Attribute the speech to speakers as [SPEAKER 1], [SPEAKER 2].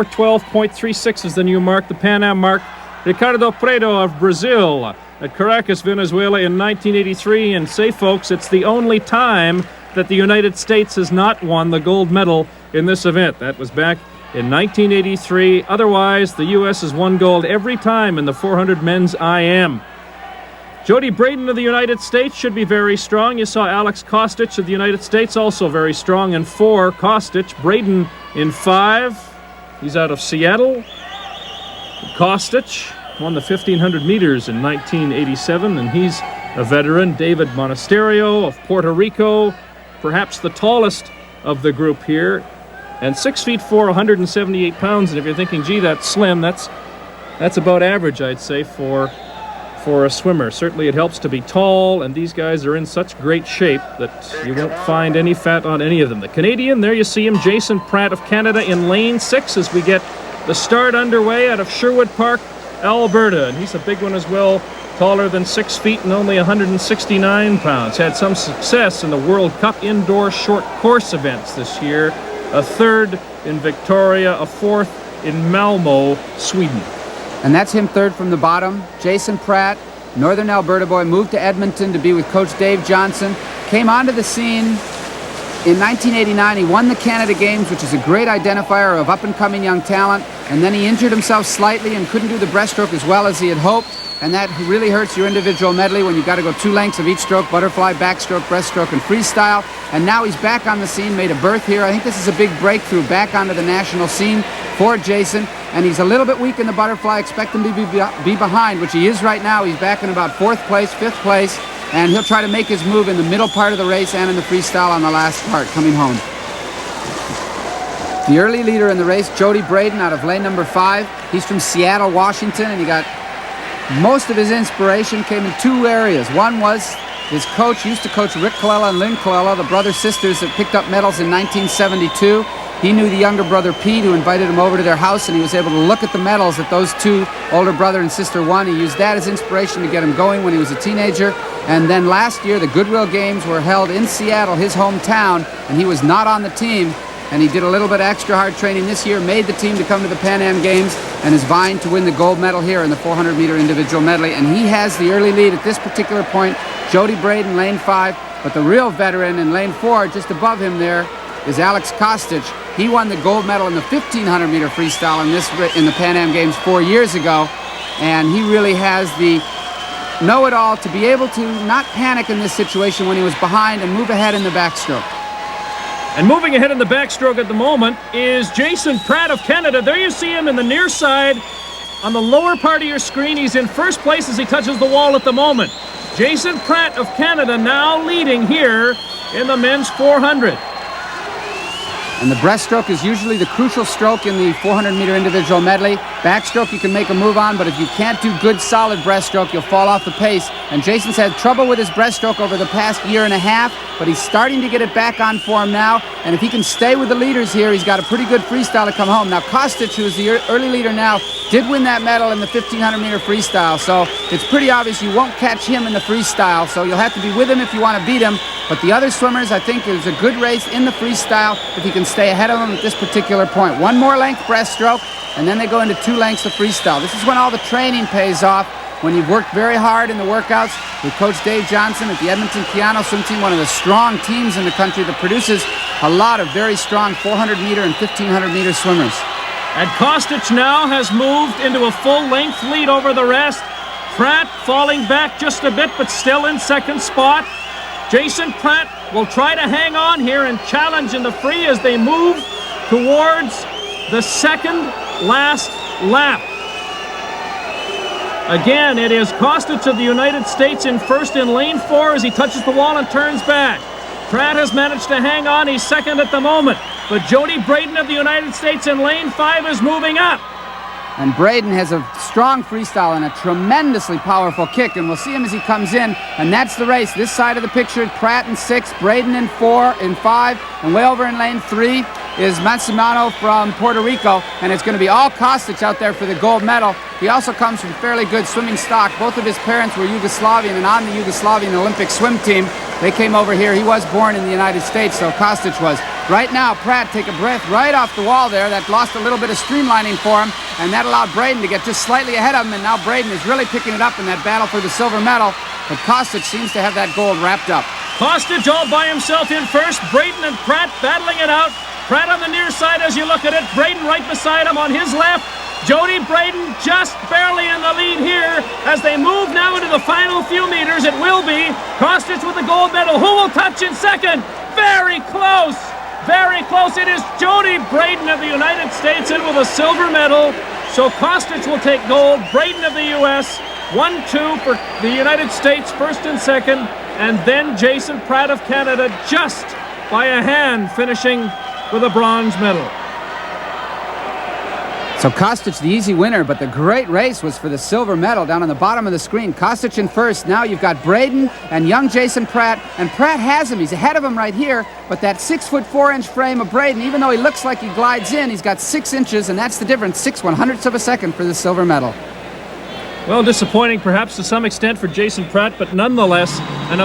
[SPEAKER 1] 12.36 is the new mark, the Pan Am mark. Ricardo Prado of Brazil at Caracas, Venezuela in 1983. And say, folks, it's the only time that the United States has not won the gold medal in this event. That was back in 1983. Otherwise, the U.S. has won gold every time in the 400 men's IM. Jody Braden of the United States should be very strong. You saw Alex Kostich of the United States also very strong in 4. Kostich, Braden in 5. He's out of Seattle. Kostich won the 1,500 meters in 1987, and he's a veteran. David Monasterio of Puerto Rico, perhaps the tallest of the group here, and 6'4", 178 pounds. And if you're thinking, gee, that's slim, that's about average, I'd say, for a swimmer. Certainly it helps to be tall, and these guys are in such great shape that you won't find any fat on any of them. The Canadian, there you see him, Jasen Pratt of Canada in lane 6 as we get the start underway out of Sherwood Park, Alberta. And he's a big one as well, taller than 6 feet and only 169 pounds. Had some success in the World Cup indoor short course events this year. A 3rd in Victoria, a 4th in Malmö, Sweden.
[SPEAKER 2] And that's him 3rd from the bottom. Jasen Pratt, Northern Alberta boy, moved to Edmonton to be with Coach Dave Johnson. Came onto the scene in 1989. He won the Canada Games, which is a great identifier of up-and-coming young talent. And then he injured himself slightly and couldn't do the breaststroke as well as he had hoped. And that really hurts your individual medley when you've got to go 2 lengths of each stroke: butterfly, backstroke, breaststroke, and freestyle. And now he's back on the scene, made a berth here. I think this is a big breakthrough back onto the national scene for Jasen. And he's a little bit weak in the butterfly. Expect him to be behind, which he is right now. He's back in about 4th place, 5th place. And he'll try to make his move in the middle part of the race and in the freestyle on the last part, coming home. The early leader in the race, Jody Braden, out of lane number 5. He's from Seattle, Washington, and he got most of his inspiration came in 2 areas. One was his coach, used to coach Rick Colella and Lynn Colella, the brother-sisters that picked up medals in 1972. He knew the younger brother Pete, who invited him over to their house, and he was able to look at the medals that those 2 older brother and sister won. He used that as inspiration to get him going when he was a teenager. And then last year, the Goodwill Games were held in Seattle, his hometown, and he was not on the team. And he did a little bit of extra hard training this year, made the team to come to the Pan Am Games, and is vying to win the gold medal here in the 400-meter individual medley. And he has the early lead at this particular point. Jody Braden, lane 5, but the real veteran in lane 4, just above him there, is Alex Kostich. He won the gold medal in the 1,500-meter freestyle in the Pan Am Games 4 years ago, and he really has the know-it-all to be able to not panic in this situation when he was behind and move ahead in the backstroke.
[SPEAKER 1] And moving ahead in the backstroke at the moment is Jasen Pratt of Canada. There you see him in the near side. On the lower part of your screen, he's in 1st place as he touches the wall at the moment. Jasen Pratt of Canada now leading here in the men's 400.
[SPEAKER 2] And the breaststroke is usually the crucial stroke in the 400-meter individual medley. Backstroke you can make a move on, but if you can't do good, solid breaststroke, you'll fall off the pace. And Jasen's had trouble with his breaststroke over the past year and a half, but he's starting to get it back on form now. And if he can stay with the leaders here, he's got a pretty good freestyle to come home. Now, Kostich, who is the early leader now, did win that medal in the 1,500-meter freestyle. So it's pretty obvious you won't catch him in the freestyle. So you'll have to be with him if you want to beat him. But the other swimmers, I think, is a good race in the freestyle if he can stay ahead of them at this particular point. 1 more length breaststroke, and then they go into 2 lengths of freestyle. This is when all the training pays off, when you've worked very hard in the workouts with Coach Dave Johnson at the Edmonton Keano swim team, one of the strong teams in the country that produces a lot of very strong 400-meter and 1,500-meter swimmers.
[SPEAKER 1] And Kostich now has moved into a full-length lead over the rest. Pratt falling back just a bit, but still in 2nd spot. Jasen Pratt will try to hang on here and challenge in the free as they move towards the 2nd last lap. Again, it is Kostich of the United States in 1st in lane 4 as he touches the wall and turns back. Pratt has managed to hang on. He's 2nd at the moment. But Jody Braden of the United States in lane 5 is moving up.
[SPEAKER 2] And Braden has a strong freestyle and a tremendously powerful kick, and we'll see him as he comes in, and that's the race. This side of the picture, Pratt in 6, Braden in 4, in 5, and way over in lane 3 is Mansimano from Puerto Rico, and it's going to be all Kostich out there for the gold medal. He also comes from fairly good swimming stock. Both of his parents were Yugoslavian and on the Yugoslavian Olympic swim team. They came over here. He was born in the United States, so Kostich was. Right now, Pratt, take a breath right off the wall there. That lost a little bit of streamlining for him, and that allowed Braden to get just slightly ahead of him, and now Braden is really picking it up in that battle for the silver medal, but Kostich seems to have that gold wrapped up.
[SPEAKER 1] Kostich all by himself in first. Braden and Pratt battling it out. Pratt on the near side as you look at it. Braden right beside him on his left. Jody Braden just barely in the lead here as they move now into the final few meters. It will be Kostich with the gold medal. Who will touch in second? Very close. Very close. It is Jody Braden of the United States in with a silver medal. So Kostich will take gold. Braden of the U.S. 1-2 for the United States, first and second. And then Jasen Pratt of Canada just by a hand finishing with a bronze medal.
[SPEAKER 2] So Kostich the easy winner, but the great race was for the silver medal down on the bottom of the screen. Kostich in first. Now you've got Braden and young Jasen Pratt, and Pratt has him. He's ahead of him right here, but that 6'4" frame of Braden, even though he looks like he glides in, he's got 6 inches, and that's the difference, 6/100ths of a second for the silver medal.
[SPEAKER 1] Well, disappointing perhaps to some extent for Jasen Pratt, but nonetheless an